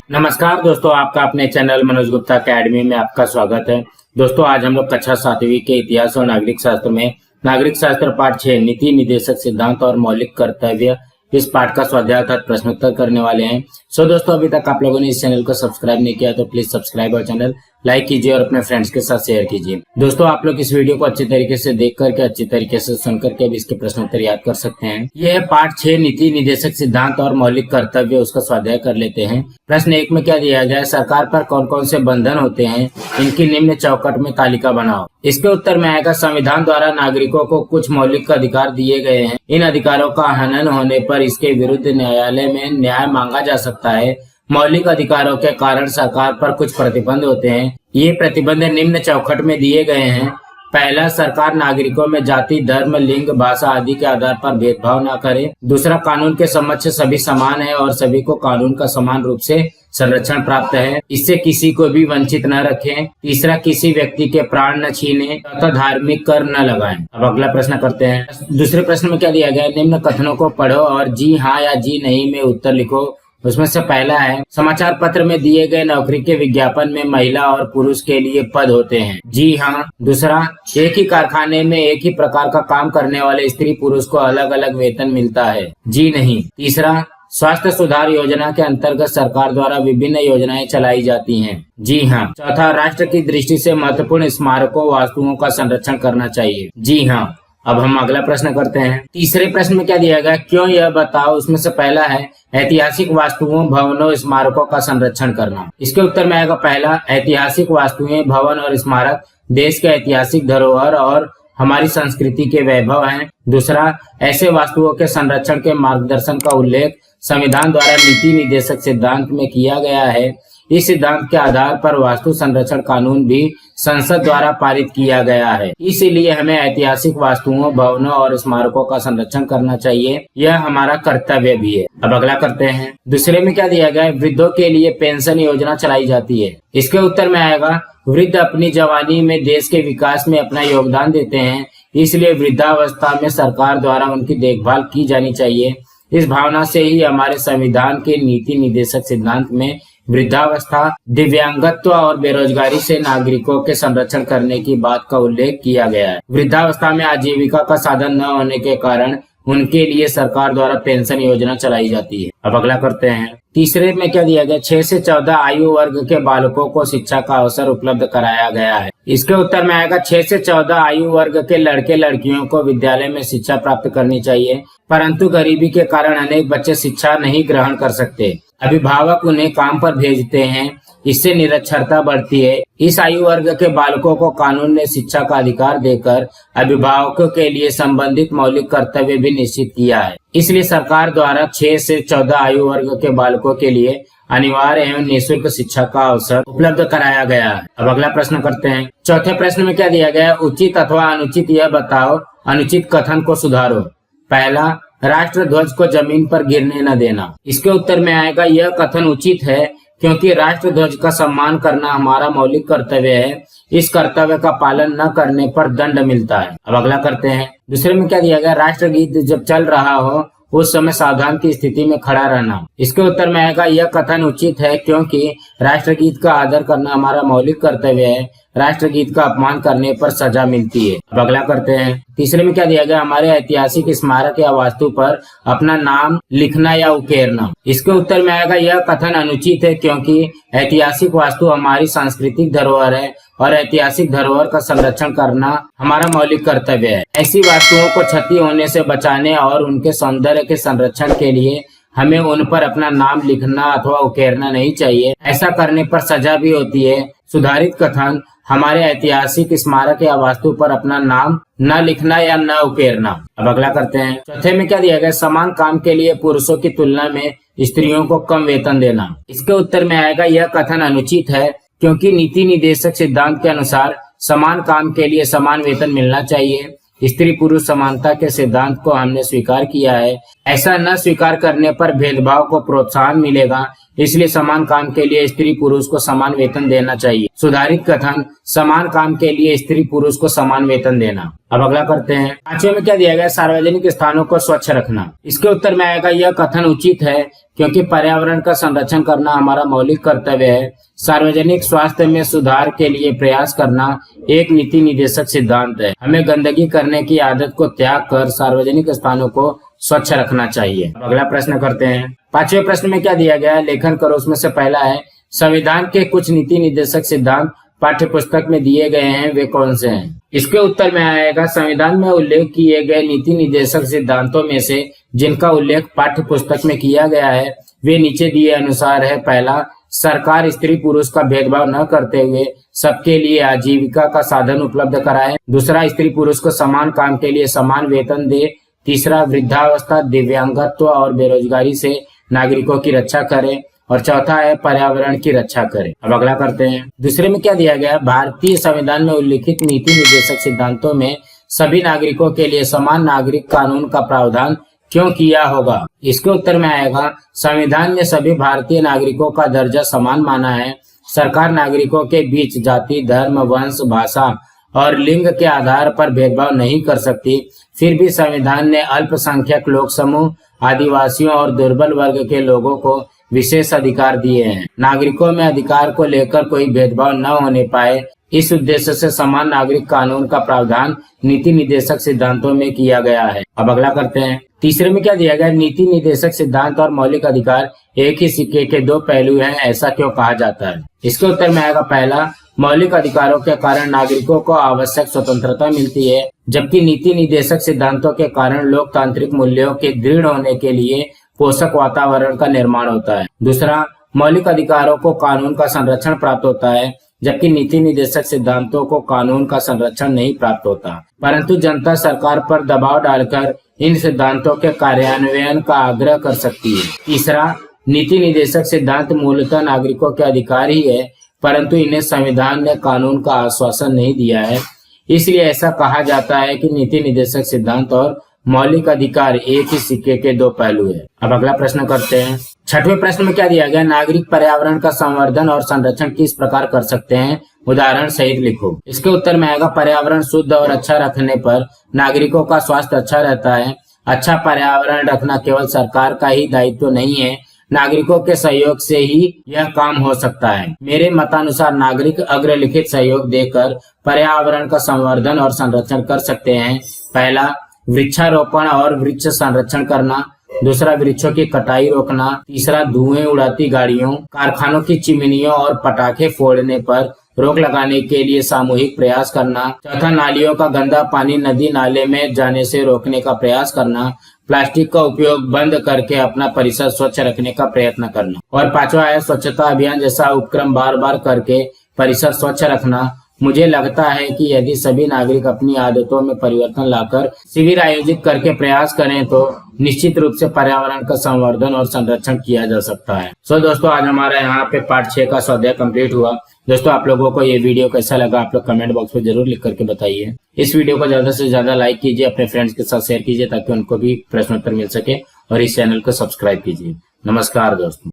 नमस्कार दोस्तों, आपका अपने चैनल मनोज गुप्ता अकेडमी में आपका स्वागत है। दोस्तों, आज हम लोग कक्षा 7वीं के इतिहास और नागरिक शास्त्र में नागरिक शास्त्र पाठ 6 नीति निदेशक सिद्धांत और मौलिक कर्तव्य इस पाठ का स्वाध्याय अर्थात प्रश्नोत्तर करने वाले हैं। दोस्तों, अभी तक आप लोगों ने इस चैनल को सब्सक्राइब नहीं किया तो प्लीज सब्सक्राइब और चैनल लाइक कीजिए और अपने फ्रेंड्स के साथ शेयर कीजिए। दोस्तों, आप लोग इस वीडियो को अच्छी तरीके से देख करके अच्छी तरीके से सुन करके भी इसके प्रश्नोत्तर याद कर सकते हैं। यह है पाठ 6 नीति निदेशक सिद्धांत और मौलिक कर्तव्य, उसका स्वाध्याय कर लेते हैं। प्रश्न 1 में क्या दिया गया है? सरकार पर कौन कौन से बंधन होते हैं, इनकी निम्न चौकट में तालिका बनाओ। इसके उत्तर में आएगा संविधान द्वारा नागरिकों को कुछ मौलिक अधिकार दिए गए हैं। इन अधिकारों का हनन होने पर इसके विरुद्ध न्यायालय में न्याय मांगा जा सकता है। मौलिक अधिकारों के कारण सरकार पर कुछ प्रतिबंध होते हैं। ये प्रतिबंध निम्न चौखट में दिए गए हैं। पहला, सरकार नागरिकों में जाति, धर्म, लिंग, भाषा आदि के आधार पर भेदभाव न करे। दूसरा, कानून के समक्ष सभी समान है और सभी को कानून का समान रूप से संरक्षण प्राप्त है। इससे किसी को भी वंचित न रखें। तीसरा, किसी व्यक्ति के प्राण न छीने तथा धार्मिक कर न लगाएं। अब अगला प्रश्न करते हैं। दूसरे प्रश्न में क्या दिया गया है? निम्न कथनों को पढ़ो और जी हाँ या जी नहीं में उत्तर लिखो। उसमें से पहला है, समाचार पत्र में दिए गए नौकरी के विज्ञापन में महिला और पुरुष के लिए पद होते हैं। जी हाँ। दूसरा, एक ही कारखाने में एक ही प्रकार का काम करने वाले स्त्री पुरुष को अलग अलग वेतन मिलता है। जी नहीं। तीसरा, स्वास्थ्य सुधार योजना के अंतर्गत सरकार द्वारा विभिन्न योजनाएं चलाई जाती हैं। जी हाँ। चौथा, राष्ट्र की दृष्टि से महत्वपूर्ण स्मारकों वास्तुओं का संरक्षण करना चाहिए। जी हाँ। अब हम अगला प्रश्न करते हैं। तीसरे प्रश्न में क्या दिया गया? क्यों यह बताओ। उसमें से पहला है, ऐतिहासिक वास्तुओं, भवनों, स्मारकों का संरक्षण करना। इसके उत्तर में आएगा पहला, ऐतिहासिक वस्तुएं, भवन और स्मारक देश के ऐतिहासिक धरोहर और हमारी संस्कृति के वैभव हैं। दूसरा, ऐसे वस्तुओं के संरक्षण के मार्गदर्शन का उल्लेख संविधान द्वारा नीति निदेशक सिद्धांत में किया गया है। इस सिद्धांत के आधार पर वास्तु संरक्षण कानून भी संसद द्वारा पारित किया गया है। इसीलिए हमें ऐतिहासिक वस्तुओं, भवनों और स्मारकों का संरक्षण करना चाहिए। यह हमारा कर्तव्य भी है। अब अगला करते हैं। दूसरे में क्या दिया गया है? वृद्धों के लिए पेंशन योजना चलाई जाती है। इसके उत्तर में आएगा, वृद्ध अपनी जवानी में देश के विकास में अपना योगदान देते हैं, इसलिए वृद्धावस्था में सरकार द्वारा उनकी देखभाल की जानी चाहिए। इस भावना से ही हमारे संविधान के नीति निदेशक सिद्धांत में वृद्धावस्था, दिव्यांगत्व और बेरोजगारी से नागरिकों के संरक्षण करने की बात का उल्लेख किया गया है। वृद्धावस्था में आजीविका का साधन न होने के कारण उनके लिए सरकार द्वारा पेंशन योजना चलाई जाती है। अब अगला करते हैं। तीसरे में क्या दिया गया? 6 से 14 आयु वर्ग के बालकों को शिक्षा का अवसर उपलब्ध कराया गया है। इसके उत्तर में आएगा, 6 से 14 आयु वर्ग के लड़के लड़कियों को विद्यालय में शिक्षा प्राप्त करनी चाहिए, परंतु गरीबी के कारण अनेक बच्चे शिक्षा नहीं ग्रहण कर सकते। अभिभावक उन्हें काम पर भेजते हैं, इससे निरक्षरता बढ़ती है। इस आयु वर्ग के बालकों को कानून ने शिक्षा का अधिकार देकर अभिभावकों के लिए संबंधित मौलिक कर्तव्य भी निश्चित किया है। इसलिए सरकार द्वारा 6 से 14 आयु वर्ग के बालकों के लिए अनिवार्य एवं निःशुल्क शिक्षा का अवसर उपलब्ध कराया गया है। अब अगला प्रश्न करते हैं। चौथे प्रश्न में क्या दिया गया? उचित अथवा अनुचित यह बताओ। अनुचित कथन को सुधारो। पहला, राष्ट्र ध्वज को जमीन पर गिरने न देना। इसके उत्तर में आएगा, यह कथन उचित है क्योंकि राष्ट्र ध्वज का सम्मान करना हमारा मौलिक कर्तव्य है। इस कर्तव्य का पालन न करने पर दंड मिलता है। अब अगला करते हैं। दूसरे में क्या दिया गया? राष्ट्रगीत जब चल रहा हो उस समय सावधान की स्थिति में खड़ा रहना। इसके उत्तर में आएगा, यह कथन उचित है क्योंकि राष्ट्रगीत का आदर करना हमारा मौलिक कर्तव्य है। राष्ट्रगीत का अपमान करने पर सजा मिलती है। अब अगला करते हैं। तीसरे में क्या दिया गया? हमारे ऐतिहासिक स्मारक या वास्तु पर अपना नाम लिखना या उकेरना। इसके उत्तर में आएगा, यह कथन अनुचित है क्योंकि ऐतिहासिक वास्तु हमारी सांस्कृतिक धरोहर है और ऐतिहासिक धरोहर का संरक्षण करना हमारा मौलिक कर्तव्य है। ऐसी वस्तुओं को क्षति होने से बचाने और उनके सौंदर्य के संरक्षण के लिए हमें उन पर अपना नाम लिखना अथवा उकेरना नहीं चाहिए। ऐसा करने पर सजा भी होती है। सुधारित कथन, हमारे ऐतिहासिक स्मारक या वास्तु पर अपना नाम न लिखना या न उकेरना। अब अगला करते हैं। चौथे में क्या दिया गया? समान काम के लिए पुरुषों की तुलना में स्त्रियों को कम वेतन देना। इसके उत्तर में आएगा, यह कथन अनुचित है क्योंकि नीति निदेशक सिद्धांत के अनुसार समान काम के लिए समान वेतन मिलना चाहिए। स्त्री पुरुष समानता के सिद्धांत को हमने स्वीकार किया है। ऐसा न स्वीकार करने पर भेदभाव को प्रोत्साहन मिलेगा। इसलिए समान काम के लिए स्त्री पुरुष को समान वेतन देना चाहिए। सुधारित कथन, समान काम के लिए स्त्री पुरुष को समान वेतन देना। अब अगला करते हैं। पांचवें में क्या दिया गया, सार्वजनिक स्थानों को स्वच्छ रखना। इसके उत्तर में आएगा यह कथन उचित है क्योंकि पर्यावरण का संरक्षण करना हमारा मौलिक कर्तव्य है। सार्वजनिक स्वास्थ्य में सुधार के लिए प्रयास करना एक नीति निदेशक सिद्धांत है। हमें गंदगी करने की आदत को त्याग कर सार्वजनिक स्थानों को स्वच्छ रखना चाहिए। अगला प्रश्न करते हैं। पांचवें प्रश्न में क्या दिया गया है, लेखन करो। उसमें से पहला है, संविधान के कुछ नीति निर्देशक सिद्धांत पाठ्य पुस्तक में दिए गए हैं, वे कौन से हैं? इसके उत्तर में आएगा, संविधान में उल्लेख किए गए नीति निर्देशक सिद्धांतों में से जिनका उल्लेख पाठ्य पुस्तक में किया गया है वे नीचे दिए अनुसार है। पहला, सरकार स्त्री पुरुष का भेदभाव न करते हुए सबके लिए आजीविका का साधन उपलब्ध कराए। दूसरा, स्त्री पुरुष को समान काम के लिए समान वेतन दे। तीसरा, वृद्धावस्था, दिव्यांगत्व और बेरोजगारी से नागरिकों की रक्षा करे। और चौथा है, पर्यावरण की रक्षा करे। अब अगला करते हैं। दूसरे में क्या दिया गया है, भारतीय संविधान में उल्लिखित नीति निर्देशक सिद्धांतों में सभी नागरिकों के लिए समान नागरिक कानून का प्रावधान क्यों किया होगा? इसके उत्तर में आएगा, संविधान ने सभी भारतीय नागरिकों का दर्जा समान माना है। सरकार नागरिकों के बीच जाति, धर्म, वंश, भाषा और लिंग के आधार पर भेदभाव नहीं कर सकती। फिर भी संविधान ने अल्पसंख्यक लोक समूह, आदिवासियों और दुर्बल वर्ग के लोगों को विशेष अधिकार दिए हैं। नागरिकों में अधिकार को लेकर कोई भेदभाव न होने पाए, इस उद्देश्य से समान नागरिक कानून का प्रावधान नीति निर्देशक सिद्धांतों में किया गया है। अब अगला करते हैं। तीसरे में क्या दिया गया, नीति निर्देशक सिद्धांत और मौलिक अधिकार एक ही सिक्के के दो पहलू हैं, ऐसा क्यों कहा जाता है? इसके उत्तर में आएगा, पहला, मौलिक अधिकारों के कारण नागरिकों को आवश्यक स्वतंत्रता मिलती है, जबकि नीति निर्देशक सिद्धांतों के कारण लोकतांत्रिक मूल्यों के दृढ़ होने के लिए पोषक वातावरण का निर्माण होता है। दूसरा, मौलिक अधिकारों को कानून का संरक्षण प्राप्त होता है, जबकि नीति निर्देशक सिद्धांतों को कानून का संरक्षण नहीं प्राप्त होता, परंतु जनता सरकार पर दबाव डालकर इन सिद्धांतों के कार्यान्वयन का आग्रह कर सकती है। तीसरा, नीति निर्देशक सिद्धांत मूलतः नागरिकों के अधिकार ही है, परंतु इन्हें संविधान ने कानून का आश्वासन नहीं दिया है, इसलिए ऐसा कहा जाता है कि नीति निर्देशक सिद्धांत और मौलिक अधिकार एक ही सिक्के के दो पहलू है। अब अगला प्रश्न करते हैं। छठवें प्रश्न में क्या दिया गया, नागरिक पर्यावरण का संवर्धन और संरक्षण किस प्रकार कर सकते हैं, उदाहरण सहित लिखो। इसके उत्तर में आएगा, पर्यावरण शुद्ध और अच्छा रखने पर नागरिकों का स्वास्थ्य अच्छा रहता है। अच्छा पर्यावरण रखना केवल सरकार का ही दायित्व नहीं है, नागरिकों के सहयोग से ही यह काम हो सकता है। मेरे मतानुसार नागरिक अग्रलिखित सहयोग देकर पर्यावरण का संवर्धन और संरक्षण कर सकते हैं। पहला, वृक्षारोपण और वृक्ष संरक्षण करना। दूसरा, वृक्षों की कटाई रोकना। तीसरा, धुएं उड़ाती गाड़ियों, कारखानों की चिमनियों और पटाखे फोड़ने पर रोक लगाने के लिए सामूहिक प्रयास करना। चौथा, नालियों का गंदा पानी नदी नाले में जाने से रोकने का प्रयास करना। प्लास्टिक का उपयोग बंद करके अपना परिसर स्वच्छ रखने का प्रयत्न करना। और पांचवा है, स्वच्छता अभियान जैसा उपक्रम बार बार करके परिसर स्वच्छ रखना। मुझे लगता है कि यदि सभी नागरिक अपनी आदतों में परिवर्तन लाकर शिविर आयोजित करके प्रयास करें तो निश्चित रूप से पर्यावरण का संवर्धन और संरक्षण किया जा सकता है। दोस्तों, आज हमारा यहाँ पे पार्ट 6 का स्वाध्याय कंप्लीट हुआ। दोस्तों, आप लोगों को ये वीडियो कैसा लगा आप लोग कमेंट बॉक्स में जरूर लिख करके बताइए। इस वीडियो को ज्यादा से ज्यादा लाइक कीजिए, अपने फ्रेंड्स के साथ शेयर कीजिए ताकि उनको भी प्रश्नोत्तर मिल सके, और इस चैनल को सब्सक्राइब कीजिए। नमस्कार दोस्तों।